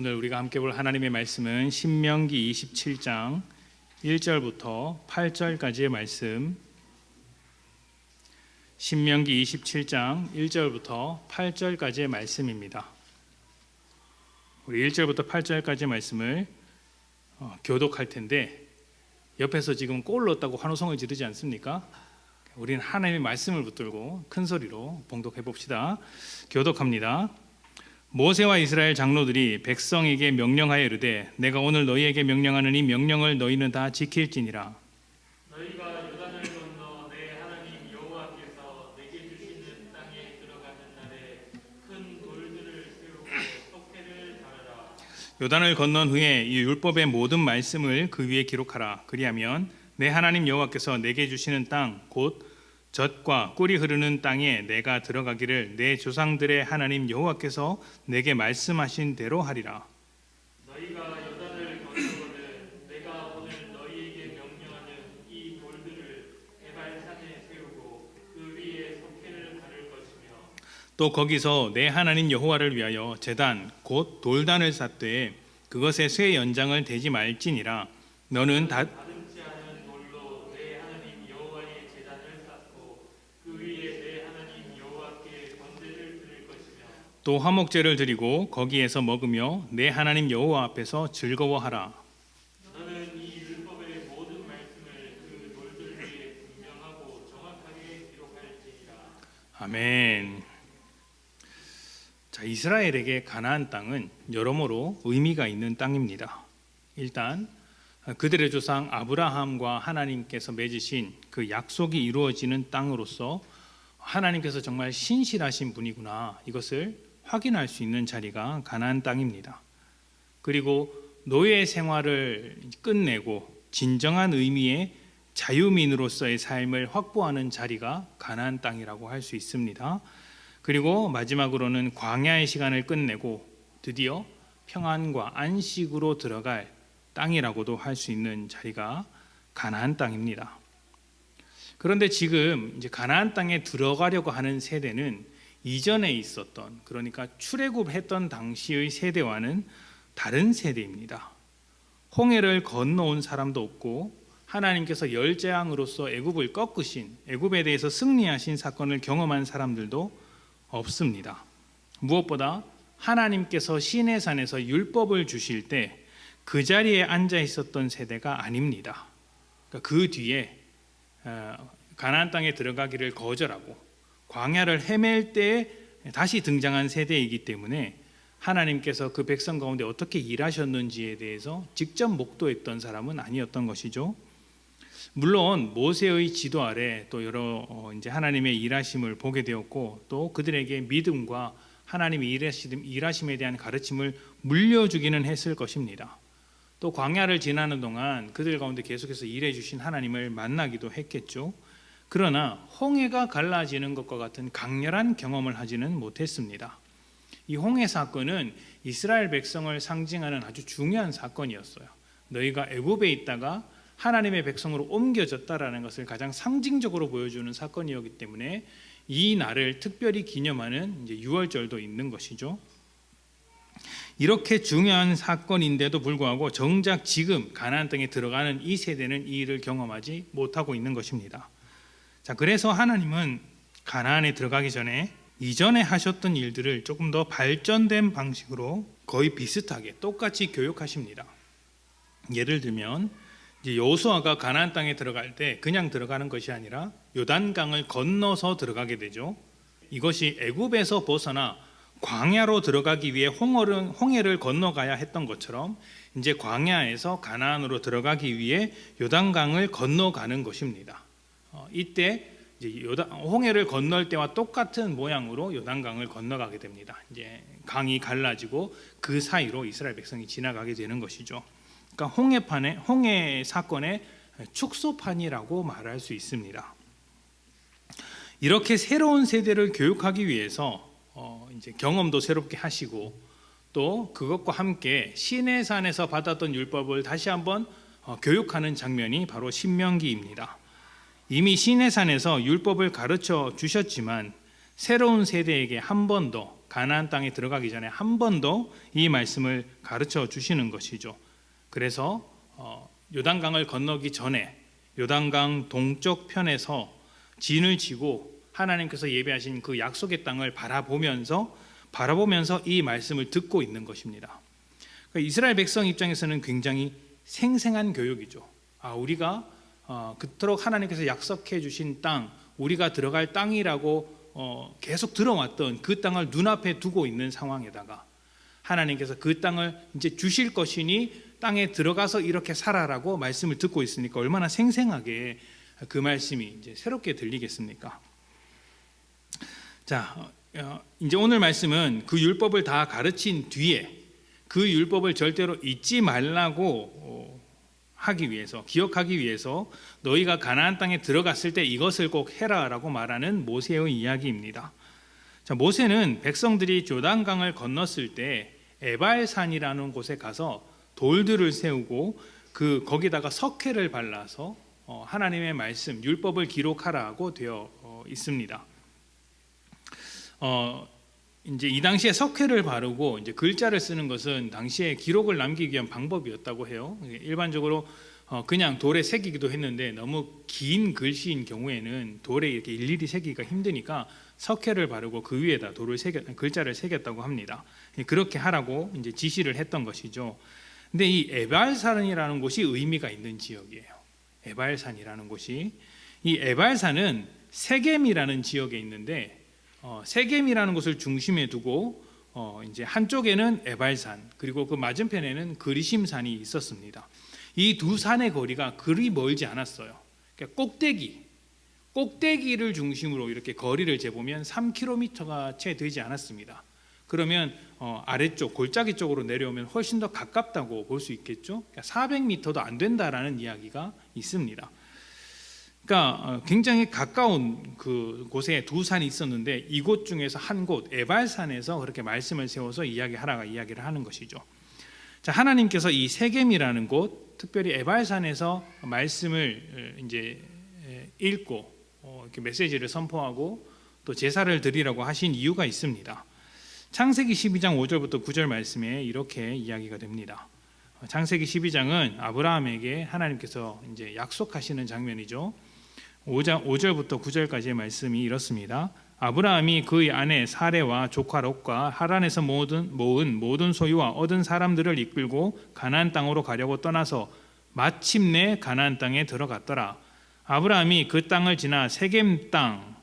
오늘 우리가 함께 볼 하나님의 말씀은 신명기 27장 1절부터 8절까지의 말씀, 신명기 27장 1절부터 8절까지의 말씀입니다. 우리 1절부터 8절까지의 말씀을 교독할 텐데 옆에서 지금 골 넣었다고 환호성을 지르지 않습니까? 우리는 하나님의 말씀을 붙들고 큰 소리로 봉독해 봅시다. 교독합니다. 모세와 이스라엘 장로들이 백성에게 명령하여 이르되 내가 오늘 너희에게 명령하는 이 명령을 너희는 다 지킬지니라. 너희가 요단을 건너 내 하나님 여호와께서 내게 주시는 땅에 들어가는 날에 큰 돌들을 세우고 속회를 달아라. 요단을 건넌 후에 이 율법의 모든 말씀을 그 위에 기록하라. 그리하면 내 하나님 여호와께서 내게 주시는 땅 곧 젖과 꿀이 흐르는 땅에 내가 들어가기를 내 조상들의 하나님 여호와께서 내게 말씀하신 대로 하리라. 너희가 요단을 건너거든 내가 오늘 너희에게 명령하는 이 돌들을 에발산에 세우고 그 위에 속회를 가를 것이며 또 거기서 내 하나님 여호와를 위하여 제단 곧 돌단을 쌓되 그것에 쇠 연장을 대지 말지니라. 너는 다듬지 않은 돌로 내 하나님 여호와의 제단을 쌓고 그 위에 내 하나님 여호와께 번제를 드릴 것이며 또 화목제를 드리고 거기에서 먹으며 내 하나님 여호와 앞에서 즐거워하라. 너는 이 율법의 모든 말씀을 그 돌들 위에 분명하고 정확하게 기록할지니라. 아멘. 자, 이스라엘에게 가나안 땅은 여러모로 의미가 있는 땅입니다. 일단 그들의 조상 아브라함과 하나님께서 맺으신 그 약속이 이루어지는 땅으로서 하나님께서 정말 신실하신 분이구나, 이것을 확인할 수 있는 자리가 가나안 땅입니다. 그리고 노예 생활을 끝내고 진정한 의미의 자유민으로서의 삶을 확보하는 자리가 가나안 땅이라고 할 수 있습니다. 그리고 마지막으로는 광야의 시간을 끝내고 드디어 평안과 안식으로 들어갈 땅이라고도 할 수 있는 자리가 가나안 땅입니다. 그런데 지금 이제 가나안 땅에 들어가려고 하는 세대는 이전에 있었던, 그러니까 출애굽했던 당시의 세대와는 다른 세대입니다. 홍해를 건너온 사람도 없고 하나님께서 열재앙으로서 애굽을 꺾으신, 애굽에 대해서 승리하신 사건을 경험한 사람들도 없습니다. 무엇보다 하나님께서 시내산에서 율법을 주실 때 그 자리에 앉아 있었던 세대가 아닙니다. 그러니까 그 뒤에 가나안 땅에 들어가기를 거절하고 광야를 헤맬 때 다시 등장한 세대이기 때문에 하나님께서 그 백성 가운데 어떻게 일하셨는지에 대해서 직접 목도했던 사람은 아니었던 것이죠. 물론 모세의 지도 아래 또 여러 이제 하나님의 일하심을 보게 되었고 또 그들에게 믿음과 하나님의 일하심에 대한 가르침을 물려주기는 했을 것입니다. 또 광야를 지나는 동안 그들 가운데 계속해서 일해 주신 하나님을 만나기도 했겠죠. 그러나 홍해가 갈라지는 것과 같은 강렬한 경험을 하지는 못했습니다. 이 홍해 사건은 이스라엘 백성을 상징하는 아주 중요한 사건이었어요. 너희가 애굽에 있다가 하나님의 백성으로 옮겨졌다라는 것을 가장 상징적으로 보여주는 사건이었기 때문에 이 날을 특별히 기념하는 이제 유월절도 있는 것이죠. 이렇게 중요한 사건인데도 불구하고 정작 지금 가나안 땅에 들어가는 이 세대는 이 일을 경험하지 못하고 있는 것입니다. 자, 그래서 하나님은 가나안에 들어가기 전에 이전에 하셨던 일들을 조금 더 발전된 방식으로 거의 비슷하게 똑같이 교육하십니다. 예를 들면 이제 여호수아가 가나안 땅에 들어갈 때 그냥 들어가는 것이 아니라 요단강을 건너서 들어가게 되죠. 이것이 애굽에서 벗어나 광야로 들어가기 위해 홍해를 건너가야 했던 것처럼 이제 광야에서 가나안으로 들어가기 위해 요단강을 건너가는 것입니다. 이때 이제 홍해를 건널 때와 똑같은 모양으로 요단강을 건너가게 됩니다. 이제 강이 갈라지고 그 사이로 이스라엘 백성이 지나가게 되는 것이죠. 그러니까 홍해 사건의 축소판이라고 말할 수 있습니다. 이렇게 새로운 세대를 교육하기 위해서 이제 경험도 새롭게 하시고 또 그것과 함께 시내산에서 받았던 율법을 다시 한번 교육하는 장면이 바로 신명기입니다. 이미 시내산에서 율법을 가르쳐 주셨지만 새로운 세대에게 한 번 더 가나안 땅에 들어가기 전에 한 번 더 이 말씀을 가르쳐 주시는 것이죠. 그래서 요단강을 건너기 전에 요단강 동쪽 편에서 진을 치고 하나님께서 예비하신 그 약속의 땅을 바라보면서 이 말씀을 듣고 있는 것입니다. 그러니까 이스라엘 백성 입장에서는 굉장히 생생한 교육이죠. 우리가 그토록 하나님께서 약속해 주신 땅, 우리가 들어갈 땅이라고 계속 들어왔던 그 땅을 눈앞에 두고 있는 상황에다가 하나님께서 그 땅을 이제 주실 것이니 땅에 들어가서 이렇게 살아라고 말씀을 듣고 있으니까 얼마나 생생하게 그 말씀이 이제 새롭게 들리겠습니까? 자, 이제 오늘 말씀은 그 율법을 다 가르친 뒤에 그 율법을 절대로 잊지 말라고 하기 위해서, 기억하기 위해서 너희가 가나안 땅에 들어갔을 때 이것을 꼭 해라라고 말하는 모세의 이야기입니다. 자, 모세는 백성들이 요단강을 건넜을 때 에발산이라는 곳에 가서 돌들을 세우고 거기다가 석회를 발라서 하나님의 말씀, 율법을 기록하라고 되어 있습니다. 이제 이 당시에 석회를 바르고 이제 글자를 쓰는 것은 당시에 기록을 남기기 위한 방법이었다고 해요. 일반적으로 그냥 돌에 새기기도 했는데 너무 긴 글씨인 경우에는 돌에 이렇게 일일이 새기기가 힘드니까 석회를 바르고 그 위에다 글자를 새겼다고 합니다. 그렇게 하라고 이제 지시를 했던 것이죠. 근데 이 에발산이라는 곳이 의미가 있는 지역이에요. 에발산이라는 곳이, 이 에발산은 세겜이라는 지역에 있는데 세겜이라는 곳을 중심에 두고 이제 한쪽에는 에발산, 그리고 그 맞은편에는 그리심산이 있었습니다. 이 두 산의 거리가 그리 멀지 않았어요. 그러니까 꼭대기를 중심으로 이렇게 거리를 재보면 3km가 채 되지 않았습니다. 그러면 아래쪽 골짜기 쪽으로 내려오면 훨씬 더 가깝다고 볼 수 있겠죠. 그러니까 400m도 안 된다라는 이야기가 있습니다. 그러니까 굉장히 가까운 그 곳에 두 산이 있었는데 이곳 중에서 한 곳 에발산에서 그렇게 말씀을 세워서 이야기를 하는 것이죠. 자, 하나님께서 이 세겜이라는 곳, 특별히 에발산에서 말씀을 이제 읽고 이렇게 메시지를 선포하고 또 제사를 드리라고 하신 이유가 있습니다. 창세기 12장 5절부터 9절 말씀에 이렇게 이야기가 됩니다. 창세기 12장은 아브라함에게 하나님께서 이제 약속하시는 장면이죠. 5절부터 9절까지의 말씀이 이렇습니다. 아브라함이 그의 아내 사레와 조카 롯과 하란에서 모은 모든 소유와 얻은 사람들을 이끌고 가나안 땅으로 가려고 떠나서 마침내 가나안 땅에 들어갔더라. 아브라함이 그 땅을 지나 세겜 땅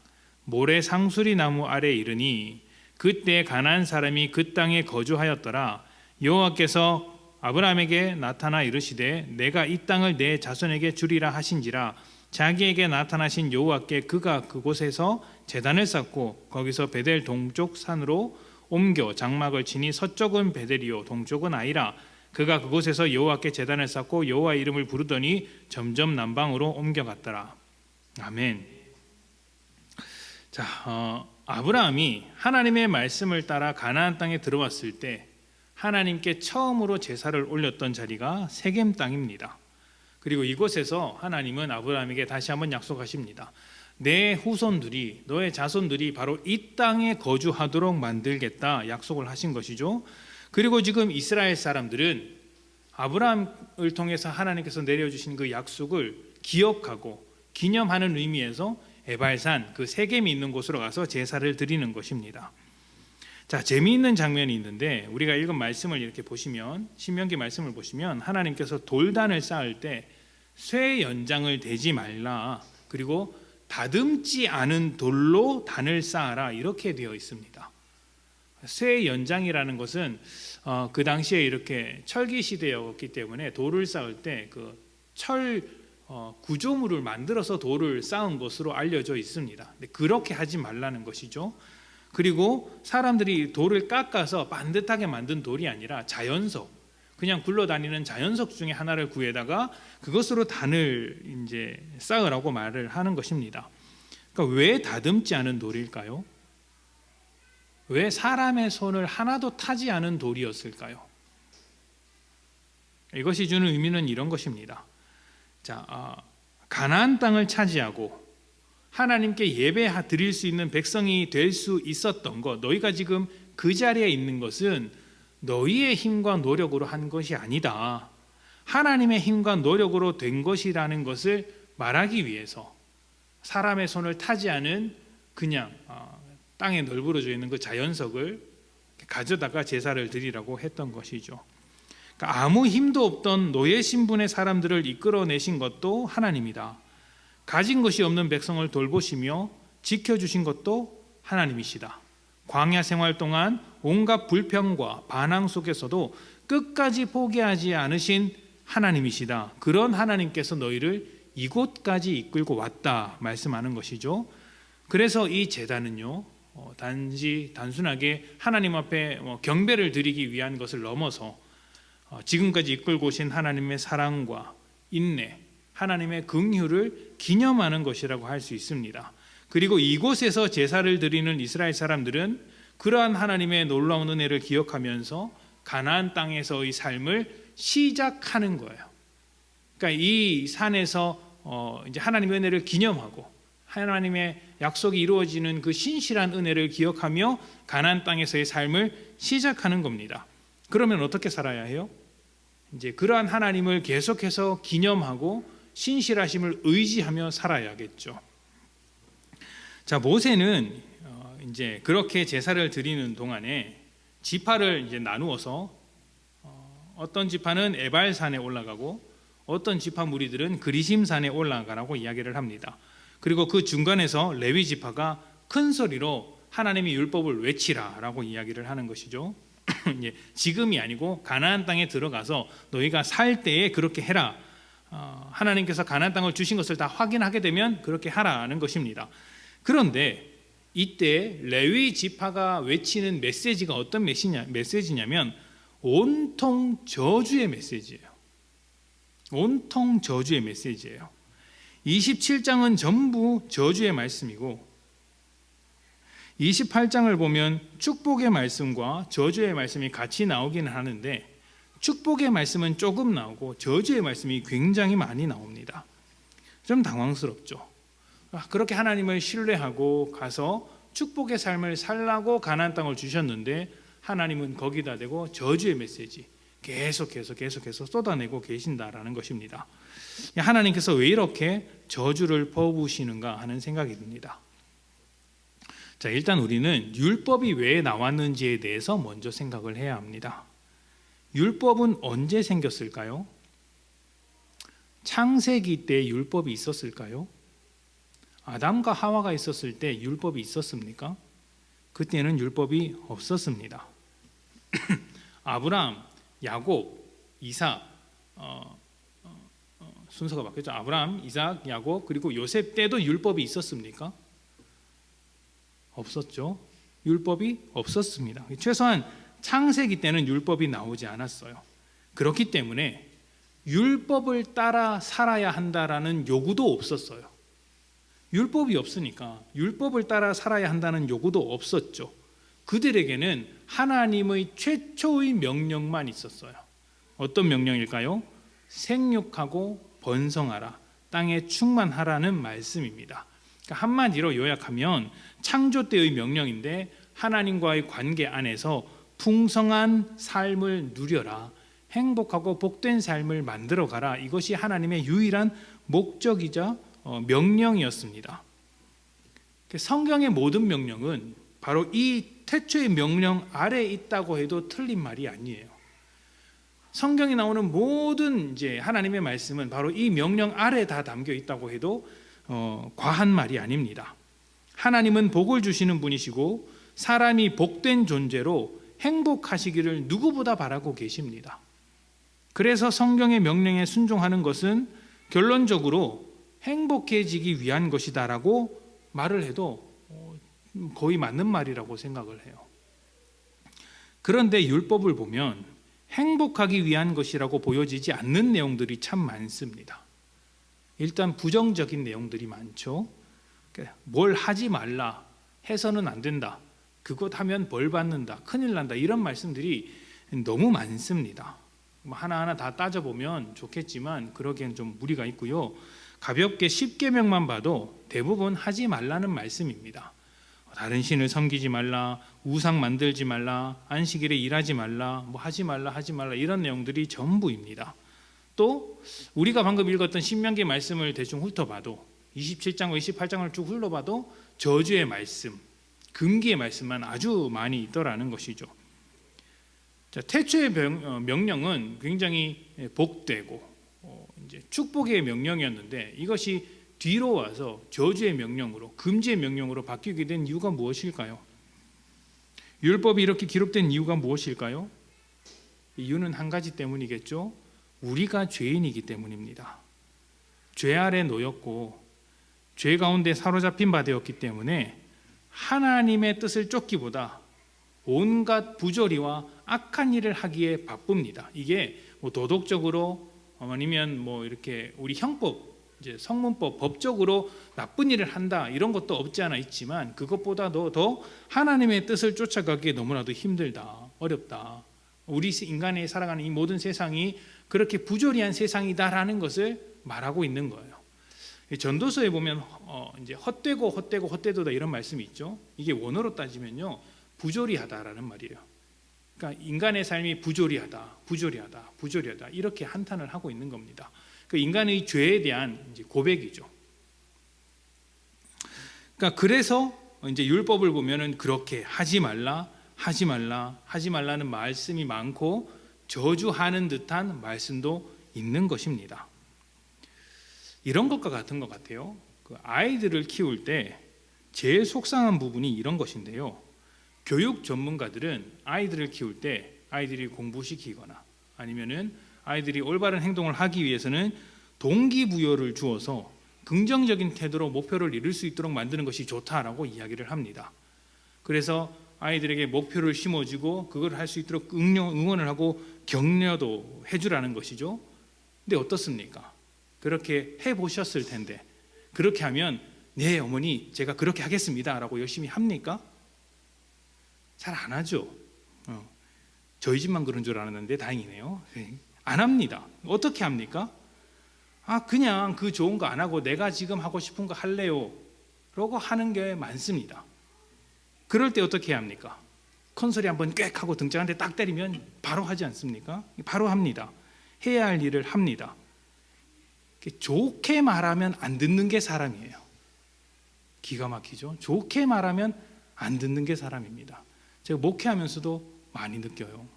모래 상수리 나무 아래 이르니 그때 가나안 사람이 그 땅에 거주하였더라. 여호와께서 아브라함에게 나타나 이르시되 내가 이 땅을 내 자손에게 주리라 하신지라. 자기에게 나타나신 여호와께 그가 그곳에서 제단을 쌓고 거기서 베델 동쪽 산으로 옮겨 장막을 치니 서쪽은 베델이요 동쪽은 아이라. 그가 그곳에서 여호와께 제단을 쌓고 여호와 이름을 부르더니 점점 남방으로 옮겨갔더라. 아멘. 자, 아브라함이 하나님의 말씀을 따라 가나안 땅에 들어왔을 때 하나님께 처음으로 제사를 올렸던 자리가 세겜 땅입니다. 그리고 이곳에서 하나님은 아브라함에게 다시 한번 약속하십니다. 내 후손들이, 너의 자손들이 바로 이 땅에 거주하도록 만들겠다 약속을 하신 것이죠. 그리고 지금 이스라엘 사람들은 아브라함을 통해서 하나님께서 내려주신 그 약속을 기억하고 기념하는 의미에서 에발산, 그 세겜이 있는 곳으로 가서 제사를 드리는 것입니다. 자, 재미있는 장면이 있는데 우리가 읽은 말씀을 이렇게 보시면, 신명기 말씀을 보시면 하나님께서 돌단을 쌓을 때 쇠 연장을 대지 말라, 그리고 다듬지 않은 돌로 단을 쌓아라, 이렇게 되어 있습니다. 쇠 연장이라는 것은 그 당시에 이렇게 철기 시대였기 때문에 돌을 쌓을 때 그 철 구조물을 만들어서 돌을 쌓은 것으로 알려져 있습니다. 근데 그렇게 하지 말라는 것이죠. 그리고 사람들이 돌을 깎아서 반듯하게 만든 돌이 아니라 자연석, 그냥 굴러다니는 자연석 중에 하나를 구해다가 그것으로 단을 이제 쌓으라고 말을 하는 것입니다. 그러니까 왜 다듬지 않은 돌일까요? 왜 사람의 손을 하나도 타지 않은 돌이었을까요? 이것이 주는 의미는 이런 것입니다. 자, 가나안 땅을 차지하고 하나님께 예배 드릴 수 있는 백성이 될 수 있었던 것, 너희가 지금 그 자리에 있는 것은 너희의 힘과 노력으로 한 것이 아니다. 하나님의 힘과 노력으로 된 것이라는 것을 말하기 위해서 사람의 손을 타지 않은 그냥 땅에 널브러져 있는 그 자연석을 가져다가 제사를 드리라고 했던 것이죠. 그러니까 아무 힘도 없던 노예 신분의 사람들을 이끌어내신 것도 하나님이다. 가진 것이 없는 백성을 돌보시며 지켜주신 것도 하나님이시다. 광야 생활 동안 온갖 불평과 반항 속에서도 끝까지 포기하지 않으신 하나님이시다. 그런 하나님께서 너희를 이곳까지 이끌고 왔다 말씀하는 것이죠. 그래서 이 제단은요, 단순하게 하나님 앞에 경배를 드리기 위한 것을 넘어서 지금까지 이끌고 오신 하나님의 사랑과 인내, 하나님의 긍휼을 기념하는 것이라고 할 수 있습니다. 그리고 이곳에서 제사를 드리는 이스라엘 사람들은 그러한 하나님의 놀라운 은혜를 기억하면서 가나안 땅에서의 삶을 시작하는 거예요. 그러니까 이 산에서 이제 하나님의 은혜를 기념하고 하나님의 약속이 이루어지는 그 신실한 은혜를 기억하며 가나안 땅에서의 삶을 시작하는 겁니다. 그러면 어떻게 살아야 해요? 이제 그러한 하나님을 계속해서 기념하고 신실하심을 의지하며 살아야겠죠. 자, 모세는 이제 그렇게 제사를 드리는 동안에 지파를 이제 나누어서 어떤 지파는 에발산에 올라가고 어떤 지파 무리들은 그리심산에 올라가라고 이야기를 합니다. 그리고 그 중간에서 레위 지파가 큰 소리로 하나님의 율법을 외치라라고 이야기를 하는 것이죠. 지금이 아니고 가나안 땅에 들어가서 너희가 살 때에 그렇게 해라. 하나님께서 가나안 땅을 주신 것을 다 확인하게 되면 그렇게 하라는 것입니다. 그런데 이때 레위 지파가 외치는 메시지가 어떤 메시지냐면 온통 저주의 메시지예요. 온통 저주의 메시지예요. 27장은 전부 저주의 말씀이고 28장을 보면 축복의 말씀과 저주의 말씀이 같이 나오기는 하는데 축복의 말씀은 조금 나오고 저주의 말씀이 굉장히 많이 나옵니다. 좀 당황스럽죠. 그렇게 하나님을 신뢰하고 가서 축복의 삶을 살라고 가나안 땅을 주셨는데 하나님은 거기다 대고 저주의 메시지 계속해서 쏟아내고 계신다라는 것입니다. 하나님께서 왜 이렇게 저주를 퍼부으시는가 하는 생각이 듭니다. 자, 일단 우리는 율법이 왜 나왔는지에 대해서 먼저 생각을 해야 합니다. 율법은 언제 생겼을까요? 창세기 때 율법이 있었을까요? 아담과 하와가 있었을 때 율법이 있었습니까? 그때는 율법이 없었습니다. 아브라함, 야곱, 이삭, 순서가 바뀌었죠. 아브라함, 이삭, 야곱 그리고 요셉 때도 율법이 있었습니까? 없었죠. 율법이 없었습니다. 최소한 창세기 때는 율법이 나오지 않았어요. 그렇기 때문에 율법을 따라 살아야 한다라는 요구도 없었어요. 율법이 없으니까 율법을 따라 살아야 한다는 요구도 없었죠. 그들에게는 하나님의 최초의 명령만 있었어요. 어떤 명령일까요? 생육하고 번성하라, 땅에 충만하라는 말씀입니다. 그러니까 한마디로 요약하면 창조 때의 명령인데 하나님과의 관계 안에서 풍성한 삶을 누려라, 행복하고 복된 삶을 만들어가라. 이것이 하나님의 유일한 목적이자 명령이었습니다. 성경의 모든 명령은 바로 이 태초의 명령 아래에 있다고 해도 틀린 말이 아니에요. 성경에 나오는 모든 이제 하나님의 말씀은 바로 이 명령 아래에 다 담겨 있다고 해도 과한 말이 아닙니다. 하나님은 복을 주시는 분이시고 사람이 복된 존재로 행복하시기를 누구보다 바라고 계십니다. 그래서 성경의 명령에 순종하는 것은 결론적으로 행복해지기 위한 것이다라고 말을 해도 거의 맞는 말이라고 생각을 해요. 그런데 율법을 보면 행복하기 위한 것이라고 보여지지 않는 내용들이 참 많습니다. 일단 부정적인 내용들이 많죠. 뭘 하지 말라, 해서는 안 된다, 그것 하면 벌 받는다, 큰일 난다, 이런 말씀들이 너무 많습니다. 하나하나 다 따져보면 좋겠지만 그러기엔 좀 무리가 있고요. 가볍게 10계명만 봐도 대부분 하지 말라는 말씀입니다. 다른 신을 섬기지 말라, 우상 만들지 말라, 안식일에 일하지 말라, 뭐 하지 말라 이런 내용들이 전부입니다. 또 우리가 방금 읽었던 신명기 말씀을 대충 훑어봐도 27장과 28장을 쭉 흘러봐도 저주의 말씀, 금기의 말씀만 아주 많이 있더라는 것이죠. 자, 태초의 명령은 굉장히 복되고 이제 축복의 명령이었는데 이것이 뒤로 와서 저주의 명령으로, 금지의 명령으로 바뀌게 된 이유가 무엇일까요? 율법이 이렇게 기록된 이유가 무엇일까요? 이유는 한 가지 때문이겠죠. 우리가 죄인이기 때문입니다. 죄 아래 놓였고 죄 가운데 사로잡힌 바 되었기 때문에 하나님의 뜻을 쫓기보다 온갖 부조리와 악한 일을 하기에 바쁩니다. 이게 뭐 도덕적으로 아니면 뭐 이렇게 우리 형법, 이제 성문법, 법적으로 나쁜 일을 한다 이런 것도 없지 않아 있지만 그것보다도 더 하나님의 뜻을 쫓아가기에 너무나도 힘들다, 어렵다. 우리 인간이 살아가는 이 모든 세상이 그렇게 부조리한 세상이다라는 것을 말하고 있는 거예요. 전도서에 보면 이제 헛되도다 이런 말씀이 있죠. 이게 원어로 따지면요 부조리하다라는 말이에요. 그러니까 인간의 삶이 부조리하다 이렇게 한탄을 하고 있는 겁니다. 그 인간의 죄에 대한 이제 고백이죠. 그러니까 그래서 이제 율법을 보면은 그렇게 하지 말라는 말씀이 많고 저주하는 듯한 말씀도 있는 것입니다. 이런 것과 같은 것 같아요. 그 아이들을 키울 때 제일 속상한 부분이 이런 것인데요. 교육 전문가들은 아이들을 키울 때 아이들이 공부시키거나 아니면은 아이들이 올바른 행동을 하기 위해서는 동기부여를 주어서 긍정적인 태도로 목표를 이룰 수 있도록 만드는 것이 좋다라고 이야기를 합니다. 그래서 아이들에게 목표를 심어주고 그걸 할 수 있도록 응원을 하고 격려도 해주라는 것이죠. 근데 어떻습니까? 그렇게 해보셨을 텐데 그렇게 하면 네 어머니 제가 그렇게 하겠습니다 라고 열심히 합니까? 잘 안 하죠. 저희 집만 그런 줄 알았는데 다행이네요. 안 합니다. 어떻게 합니까? 그냥 그 좋은 거 안 하고 내가 지금 하고 싶은 거 할래요 라고 하는 게 많습니다. 그럴 때 어떻게 해야 합니까? 컨소리 한번 꽥 하고 등짝 한 대 딱 때리면 바로 하지 않습니까? 바로 합니다. 해야 할 일을 합니다. 좋게 말하면 안 듣는 게 사람이에요. 기가 막히죠? 좋게 말하면 안 듣는 게 사람입니다. 제가 목회하면서도 많이 느껴요.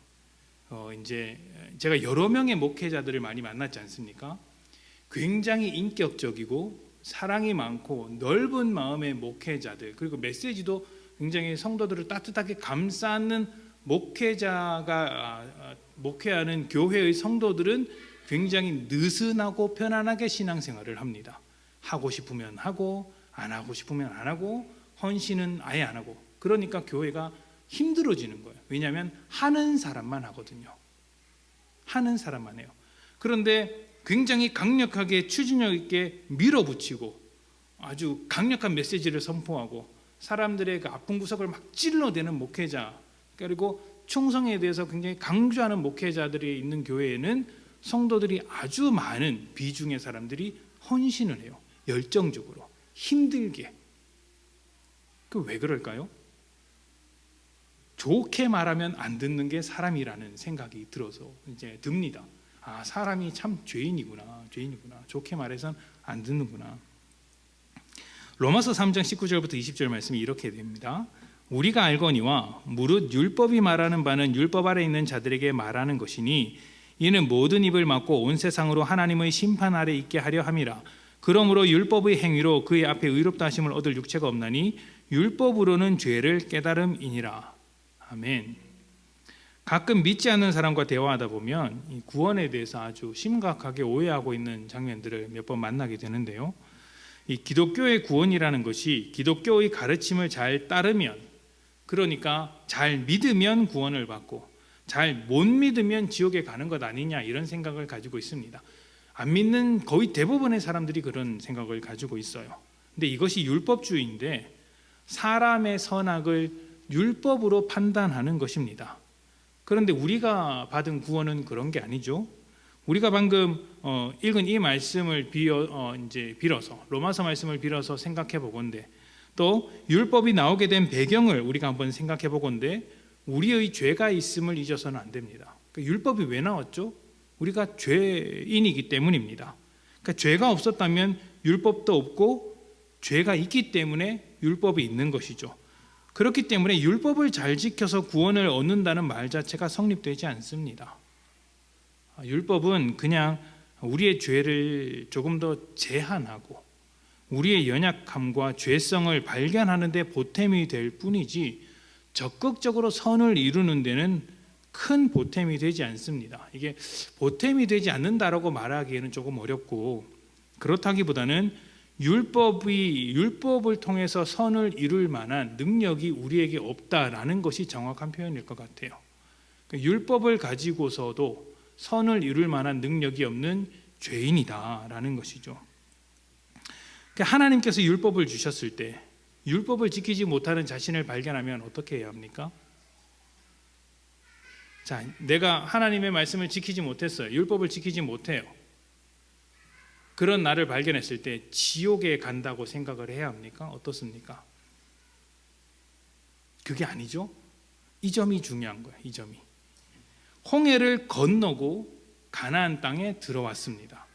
이제 제가 여러 명의 목회자들을 많이 만났지 않습니까? 굉장히 인격적이고 사랑이 많고 넓은 마음의 목회자들, 그리고 메시지도 굉장히 성도들을 따뜻하게 감싸는 목회하는 교회의 성도들은 굉장히 느슨하고 편안하게 신앙생활을 합니다. 하고 싶으면 하고 안 하고 싶으면 안 하고 헌신은 아예 안 하고. 그러니까 교회가 힘들어지는 거예요. 왜냐하면 하는 사람만 하거든요. 하는 사람만 해요. 그런데 굉장히 강력하게 추진력 있게 밀어붙이고 아주 강력한 메시지를 선포하고 사람들의 그 아픈 구석을 막 찔러대는 목회자, 그리고 충성에 대해서 굉장히 강조하는 목회자들이 있는 교회에는 성도들이 아주 많은 비중의 사람들이 헌신을 해요. 열정적으로 힘들게. 그 왜 그럴까요? 좋게 말하면 안 듣는 게 사람이라는 생각이 들어서 이제 듭니다. 사람이 참 죄인이구나. 좋게 말해선 안 듣는구나. 로마서 3장 19절부터 20절 말씀이 이렇게 됩니다. 우리가 알거니와 무릇 율법이 말하는 바는 율법 아래 있는 자들에게 말하는 것이니 이는 모든 입을 막고 온 세상으로 하나님의 심판 아래 있게 하려 함이라. 그러므로 율법의 행위로 그의 앞에 의롭다 하심을 얻을 육체가 없나니 율법으로는 죄를 깨달음이니라. 아멘. 가끔 믿지 않는 사람과 대화하다 보면 이 구원에 대해서 아주 심각하게 오해하고 있는 장면들을 몇 번 만나게 되는데요. 이 기독교의 구원이라는 것이 기독교의 가르침을 잘 따르면, 그러니까 잘 믿으면 구원을 받고 잘 못 믿으면 지옥에 가는 것 아니냐, 이런 생각을 가지고 있습니다. 안 믿는 거의 대부분의 사람들이 그런 생각을 가지고 있어요. 근데 이것이 율법주의인데 사람의 선악을 율법으로 판단하는 것입니다. 그런데 우리가 받은 구원은 그런 게 아니죠. 우리가 방금 읽은 이 말씀을 빌어서, 로마서 말씀을 빌어서 생각해 보건대, 또 율법이 나오게 된 배경을 우리가 한번 생각해 보건대 우리의 죄가 있음을 잊어서는 안 됩니다. 그러니까 율법이 왜 나왔죠? 우리가 죄인이기 때문입니다. 그러니까 죄가 없었다면 율법도 없고 죄가 있기 때문에 율법이 있는 것이죠. 그렇기 때문에 율법을 잘 지켜서 구원을 얻는다는 말 자체가 성립되지 않습니다. 율법은 그냥 우리의 죄를 조금 더 제한하고 우리의 연약함과 죄성을 발견하는 데 보탬이 될 뿐이지 적극적으로 선을 이루는 데는 큰 보탬이 되지 않습니다. 이게 보탬이 되지 않는다라고 말하기에는 조금 어렵고, 그렇다기보다는 율법을 통해서 선을 이룰 만한 능력이 우리에게 없다라는 것이 정확한 표현일 것 같아요. 그러니까 율법을 가지고서도 선을 이룰 만한 능력이 없는 죄인이다라는 것이죠. 그러니까 하나님께서 율법을 주셨을 때 율법을 지키지 못하는 자신을 발견하면 어떻게 해야 합니까? 자, 내가 하나님의 말씀을 지키지 못했어요. 율법을 지키지 못해요. 그런 나를 발견했을 때 지옥에 간다고 생각을 해야 합니까? 어떻습니까? 그게 아니죠. 이 점이 중요한 거예요. 이 점이. 홍해를 건너고 가나안 땅에 들어왔습니다.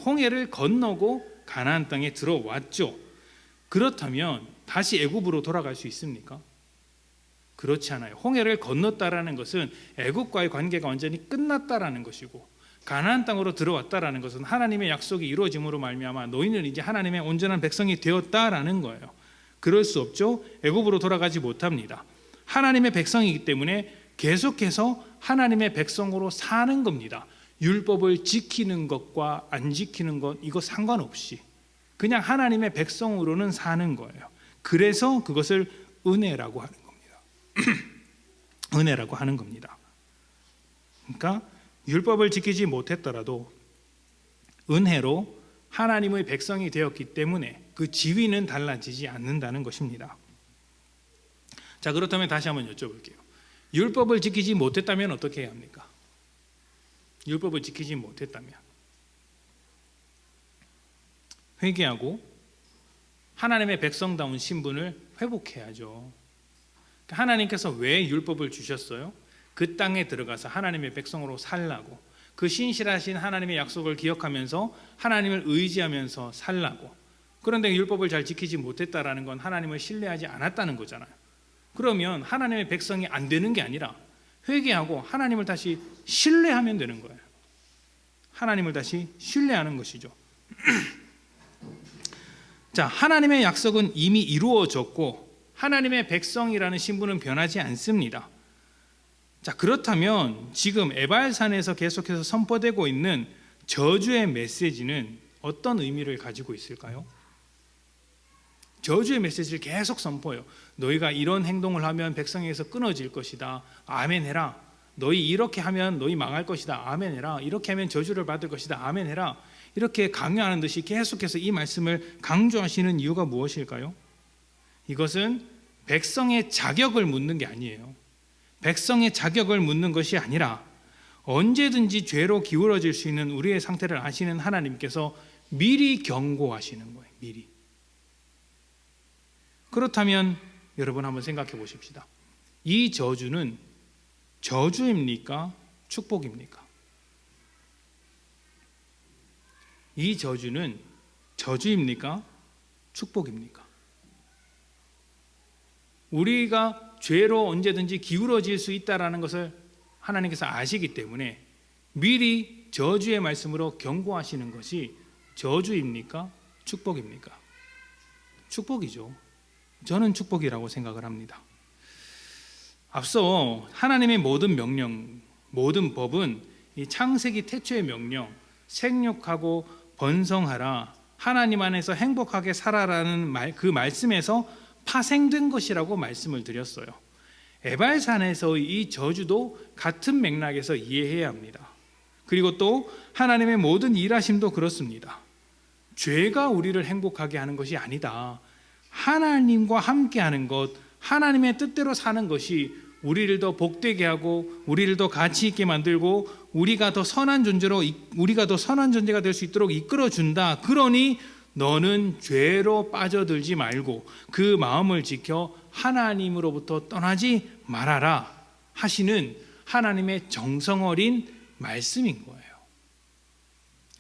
홍해를 건너고 가나안 땅에 들어왔죠. 그렇다면 다시 애굽으로 돌아갈 수 있습니까? 그렇지 않아요. 홍해를 건넜다라는 것은 애굽과의 관계가 완전히 끝났다라는 것이고, 가나안 땅으로 들어왔다라는 것은 하나님의 약속이 이루어짐으로 말미암아 너희는 이제 하나님의 온전한 백성이 되었다라는 거예요. 그럴 수 없죠. 애굽으로 돌아가지 못합니다. 하나님의 백성이기 때문에 계속해서 하나님의 백성으로 사는 겁니다. 율법을 지키는 것과 안 지키는 것 이거 상관없이 그냥 하나님의 백성으로는 사는 거예요. 그래서 그것을 은혜라고 하는 겁니다. 은혜라고 하는 겁니다. 그러니까 율법을 지키지 못했더라도 은혜로 하나님의 백성이 되었기 때문에 그 지위는 달라지지 않는다는 것입니다. 자, 그렇다면 다시 한번 여쭤볼게요. 율법을 지키지 못했다면 어떻게 해야 합니까? 율법을 지키지 못했다면 회개하고 하나님의 백성다운 신분을 회복해야죠. 하나님께서 왜 율법을 주셨어요? 그 땅에 들어가서 하나님의 백성으로 살라고, 그 신실하신 하나님의 약속을 기억하면서 하나님을 의지하면서 살라고. 그런데 율법을 잘 지키지 못했다라는 건 하나님을 신뢰하지 않았다는 거잖아요. 그러면 하나님의 백성이 안 되는 게 아니라 회개하고 하나님을 다시 신뢰하면 되는 거예요. 하나님을 다시 신뢰하는 것이죠. 자, 하나님의 약속은 이미 이루어졌고 하나님의 백성이라는 신분은 변하지 않습니다. 자, 그렇다면 지금 에발산에서 계속해서 선포되고 있는 저주의 메시지는 어떤 의미를 가지고 있을까요? 저주의 메시지를 계속 선포해요. 너희가 이런 행동을 하면 백성에게서 끊어질 것이다. 아멘 해라. 너희 이렇게 하면 너희 망할 것이다. 아멘 해라. 이렇게 하면 저주를 받을 것이다. 아멘 해라. 이렇게 강요하는 듯이 계속해서 이 말씀을 강조하시는 이유가 무엇일까요? 이것은 백성의 자격을 묻는 게 아니에요. 백성의 자격을 묻는 것이 아니라 언제든지 죄로 기울어질 수 있는 우리의 상태를 아시는 하나님께서 미리 경고하시는 거예요. 미리. 그렇다면 여러분 한번 생각해 보십시다. 이 저주는 저주입니까? 축복입니까? 이 저주는 저주입니까? 축복입니까? 우리가 죄로 언제든지 기울어질 수 있다는 것을 하나님께서 아시기 때문에 미리 저주의 말씀으로 경고하시는 것이 저주입니까? 축복입니까? 축복이죠. 저는 축복이라고 생각을 합니다. 앞서 하나님의 모든 명령, 모든 법은 이 창세기 태초의 명령, 생육하고 번성하라, 하나님 안에서 행복하게 살아라는 그 말씀에서 파생된 것이라고 말씀을 드렸어요. 에발산에서의 이 저주도 같은 맥락에서 이해해야 합니다. 그리고 또 하나님의 모든 일하심도 그렇습니다. 죄가 우리를 행복하게 하는 것이 아니다. 하나님과 함께하는 것, 하나님의 뜻대로 사는 것이 우리를 더 복되게 하고 우리를 더 가치 있게 만들고 우리가 더 선한 존재가 될 수 있도록 이끌어 준다. 그러니 너는 죄로 빠져들지 말고 그 마음을 지켜 하나님으로부터 떠나지 말아라 하시는 하나님의 정성 어린 말씀인 거예요.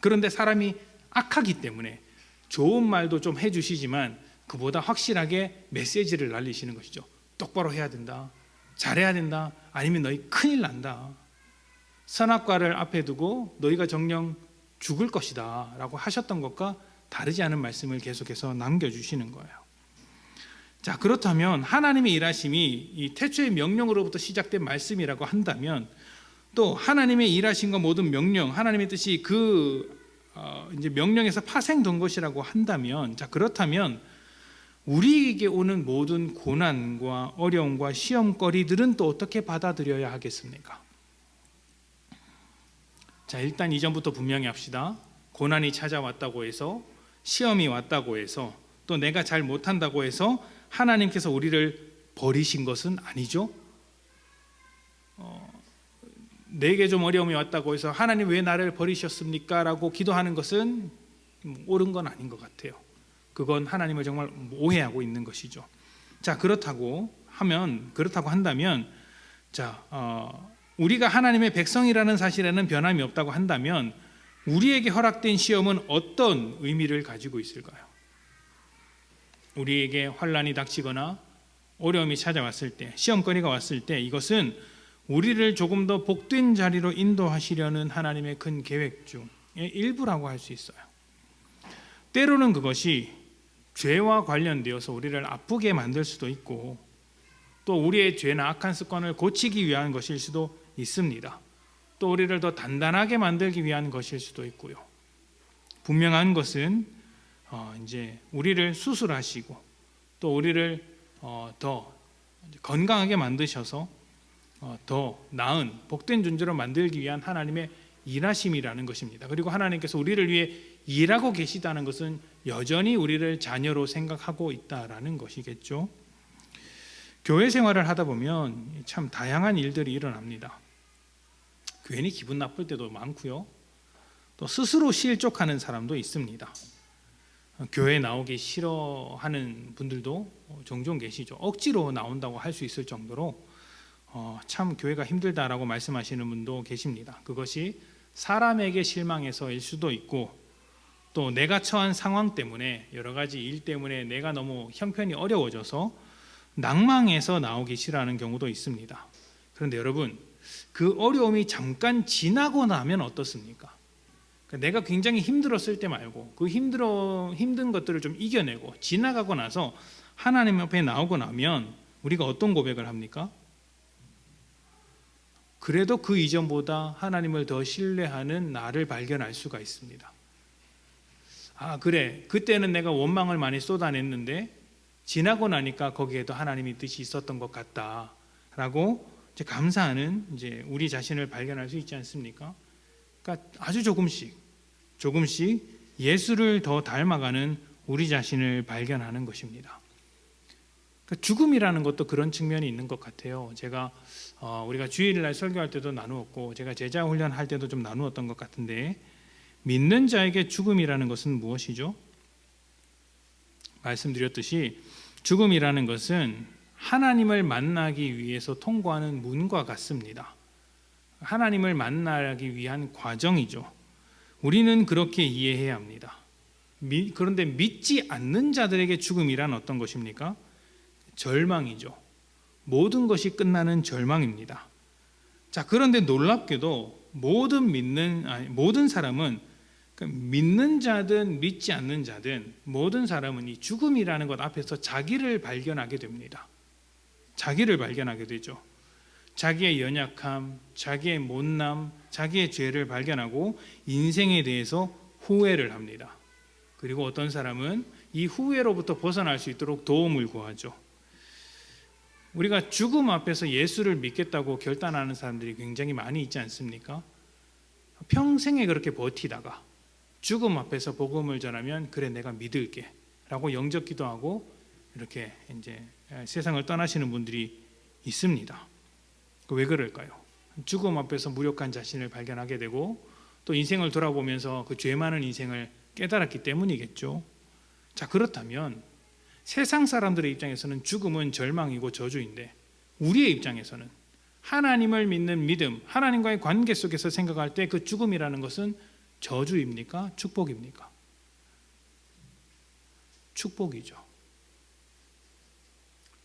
그런데 사람이 악하기 때문에 좋은 말도 좀 해주시지만 그보다 확실하게 메시지를 날리시는 것이죠. 똑바로 해야 된다, 잘해야 된다, 아니면 너희 큰일 난다, 선악과를 앞에 두고 너희가 정녕 죽을 것이다 라고 하셨던 것과 다르지 않은 말씀을 계속해서 남겨주시는 거예요. 자, 그렇다면 하나님의 일하심이 이 태초의 명령으로부터 시작된 말씀이라고 한다면, 또 하나님의 일하심과 모든 명령, 하나님의 뜻이 이제 명령에서 파생된 것이라고 한다면, 자, 그렇다면 우리에게 오는 모든 고난과 어려움과 시험거리들은 또 어떻게 받아들여야 하겠습니까? 자, 일단 이전부터 분명히 합시다. 고난이 찾아왔다고 해서, 시험이 왔다고 해서, 또 내가 잘 못한다고 해서 하나님께서 우리를 버리신 것은 아니죠. 내게 좀 어려움이 왔다고 해서 하나님 왜 나를 버리셨습니까? 라고 기도하는 것은 옳은 건 아닌 것 같아요. 그건 하나님을 정말 오해하고 있는 것이죠. 자, 그렇다고 한다면, 자, 우리가 하나님의 백성이라는 사실에는 변함이 없다고 한다면 우리에게 허락된 시험은 어떤 의미를 가지고 있을까요? 우리에게 환난이 닥치거나 어려움이 찾아왔을 때, 시험거리가 왔을 때, 이것은 우리를 조금 더 복된 자리로 인도하시려는 하나님의 큰 계획 중의 일부라고 할 수 있어요. 때로는 그것이 죄와 관련되어서 우리를 아프게 만들 수도 있고, 또 우리의 죄나 악한 습관을 고치기 위한 것일 수도 있습니다. 또 우리를 더 단단하게 만들기 위한 것일 수도 있고요. 분명한 것은 이제 우리를 수술하시고 또 우리를 더 건강하게 만드셔서 더 나은 복된 존재로 만들기 위한 하나님의 일하심이라는 것입니다. 그리고 하나님께서 우리를 위해 일하고 계시다는 것은 여전히 우리를 자녀로 생각하고 있다라는 것이겠죠. 교회 생활을 하다 보면 참 다양한 일들이 일어납니다. 괜히 기분 나쁠 때도 많고요. 또 스스로 실족하는 사람도 있습니다. 교회 나오기 싫어하는 분들도 종종 계시죠. 억지로 나온다고 할 수 있을 정도로 참 교회가 힘들다라고 말씀하시는 분도 계십니다. 그것이 사람에게 실망해서일 수도 있고, 또 내가 처한 상황 때문에, 여러 가지 일 때문에 내가 너무 형편이 어려워져서 낭망해서 나오기 싫어하는 경우도 있습니다. 그런데 여러분, 그 어려움이 잠깐 지나고 나면 어떻습니까? 내가 굉장히 힘들었을 때 말고 그 힘든 것들을 좀 이겨내고 지나가고 나서 하나님 앞에 나오고 나면 우리가 어떤 고백을 합니까? 그래도 그 이전보다 하나님을 더 신뢰하는 나를 발견할 수가 있습니다. 아, 그래, 그때는 내가 원망을 많이 쏟아냈는데 지나고 나니까 거기에도 하나님의 뜻이 있었던 것 같다라고 이제 감사하는 이제 우리 자신을 발견할 수 있지 않습니까? 그러니까 아주 조금씩 예수를 더 닮아가는 우리 자신을 발견하는 것입니다. 그러니까 죽음이라는 것도 그런 측면이 있는 것 같아요. 제가 우리가 주일날 설교할 때도 나누었고, 제가 제자 훈련할 때도 좀 나누었던 것 같은데, 믿는 자에게 죽음이라는 것은 무엇이죠? 말씀드렸듯이 죽음이라는 것은 하나님을 만나기 위해서 통과하는 문과 같습니다. 하나님을 만나기 위한 과정이죠. 우리는 그렇게 이해해야 합니다. 그런데 믿지 않는 자들에게 죽음이란 어떤 것입니까? 절망이죠. 모든 것이 끝나는 절망입니다. 자, 그런데 놀랍게도 모든 사람은, 믿는 자든 믿지 않는 자든 모든 사람은 이 죽음이라는 것 앞에서 자기를 발견하게 됩니다. 자기를 발견하게 되죠. 자기의 연약함, 자기의 못남, 자기의 죄를 발견하고 인생에 대해서 후회를 합니다. 그리고 어떤 사람은 이 후회로부터 벗어날 수 있도록 도움을 구하죠. 우리가 죽음 앞에서 예수를 믿겠다고 결단하는 사람들이 굉장히 많이 있지 않습니까? 평생에 그렇게 버티다가 죽음 앞에서 복음을 전하면 그래 내가 믿을게 라고 영접 기도하고 이렇게 이제 세상을 떠나시는 분들이 있습니다. 왜 그럴까요? 죽음 앞에서 무력한 자신을 발견하게 되고 또 인생을 돌아보면서 그 죄 많은 인생을 깨달았기 때문이겠죠. 자, 그렇다면 세상 사람들의 입장에서는 죽음은 절망이고 저주인데 우리의 입장에서는 하나님을 믿는 믿음, 하나님과의 관계 속에서 생각할 때 그 죽음이라는 것은 저주입니까? 축복입니까? 축복이죠.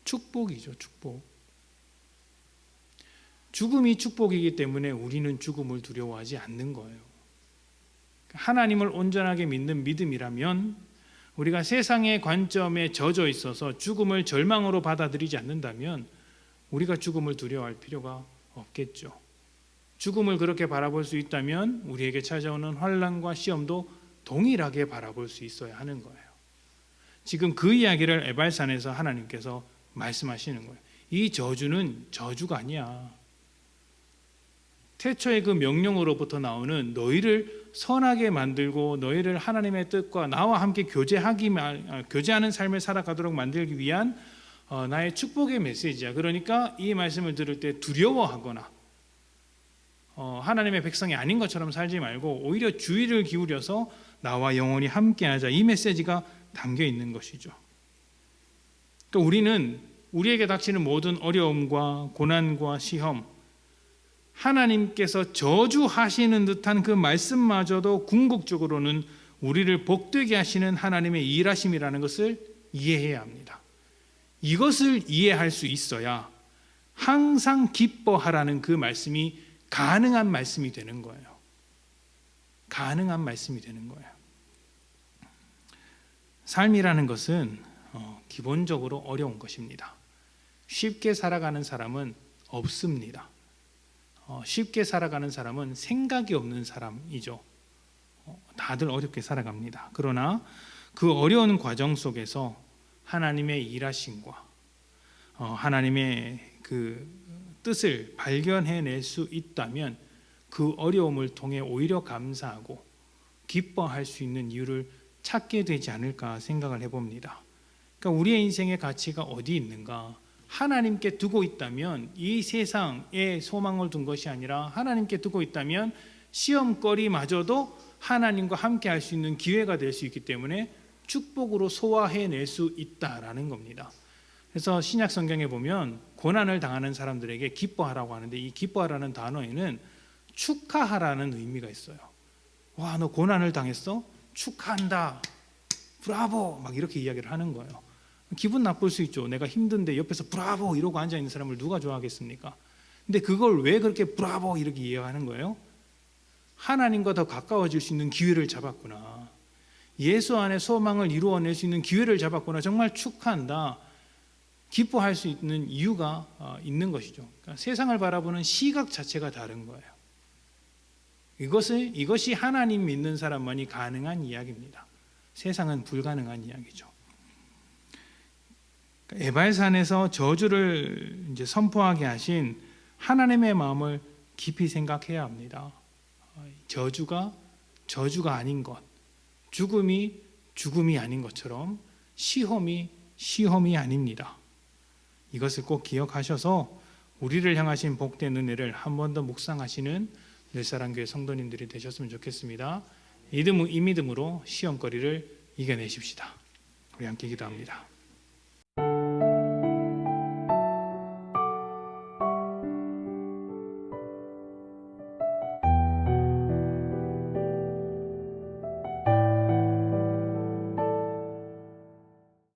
축복이죠, 축복. 죽음이 축복이기 때문에 우리는 죽음을 두려워하지 않는 거예요. 하나님을 온전하게 믿는 믿음이라면 우리가 세상의 관점에 젖어 있어서 죽음을 절망으로 받아들이지 않는다면 우리가 죽음을 두려워할 필요가 없겠죠. 죽음을 그렇게 바라볼 수 있다면 우리에게 찾아오는 환난과 시험도 동일하게 바라볼 수 있어야 하는 거예요. 지금 그 이야기를 에발산에서 하나님께서 말씀하시는 거예요. 이 저주는 저주가 아니야. 태초의 그 명령으로부터 나오는 너희를 선하게 만들고 너희를 하나님의 뜻과 나와 함께 교제하는 삶을 살아가도록 만들기 위한 나의 축복의 메시지야. 그러니까 이 말씀을 들을 때 두려워하거나 하나님의 백성이 아닌 것처럼 살지 말고 오히려 주의를 기울여서 나와 영원히 함께하자. 이 메시지가 담겨 있는 것이죠. 그러니까 우리는 우리에게 닥치는 모든 어려움과 고난과 시험, 하나님께서 저주하시는 듯한 그 말씀마저도 궁극적으로는 우리를 복되게 하시는 하나님의 일하심이라는 것을 이해해야 합니다. 이것을 이해할 수 있어야 항상 기뻐하라는 그 말씀이 가능한 말씀이 되는 거예요. 가능한 말씀이 되는 거예요. 삶이라는 것은 기본적으로 어려운 것입니다. 쉽게 살아가는 사람은 없습니다. 쉽게 살아가는 사람은 생각이 없는 사람이죠. 다들 어렵게 살아갑니다. 그러나 그 어려운 과정 속에서 하나님의 일하심과 하나님의 그 뜻을 발견해낼 수 있다면 그 어려움을 통해 오히려 감사하고 기뻐할 수 있는 이유를 찾게 되지 않을까 생각을 해봅니다. 그러니까 우리의 인생의 가치가 어디 있는가? 하나님께 두고 있다면 이 세상에 소망을 둔 것이 아니라 하나님께 두고 있다면 시험거리마저도 하나님과 함께 할 수 있는 기회가 될 수 있기 때문에 축복으로 소화해낼 수 있다라는 겁니다. 그래서 신약 성경에 보면 고난을 당하는 사람들에게 기뻐하라고 하는데 이 기뻐하라는 단어에는 축하하라는 의미가 있어요. 와, 너 고난을 당했어? 축하한다. 브라보! 막 이렇게 이야기를 하는 거예요. 기분 나쁠 수 있죠. 내가 힘든데 옆에서 브라보 이러고 앉아있는 사람을 누가 좋아하겠습니까? 근데 그걸 왜 그렇게 브라보 이렇게 이해하는 거예요? 하나님과 더 가까워질 수 있는 기회를 잡았구나. 예수 안에 소망을 이루어낼 수 있는 기회를 잡았구나. 정말 축하한다. 기뻐할 수 있는 이유가 있는 것이죠. 그러니까 세상을 바라보는 시각 자체가 다른 거예요. 이것이 하나님 믿는 사람만이 가능한 이야기입니다. 세상은 불가능한 이야기죠. 에발산에서 저주를 이제 선포하게 하신 하나님의 마음을 깊이 생각해야 합니다. 저주가 아닌 것, 죽음이 아닌 것처럼 시험이 아닙니다. 이것을 꼭 기억하셔서 우리를 향하신 복된 은혜를 한 번 더 묵상하시는 늘사랑교회 성도님들이 되셨으면 좋겠습니다. 이 믿음으로 시험거리를 이겨내십시다. 우리 함께 기도합니다.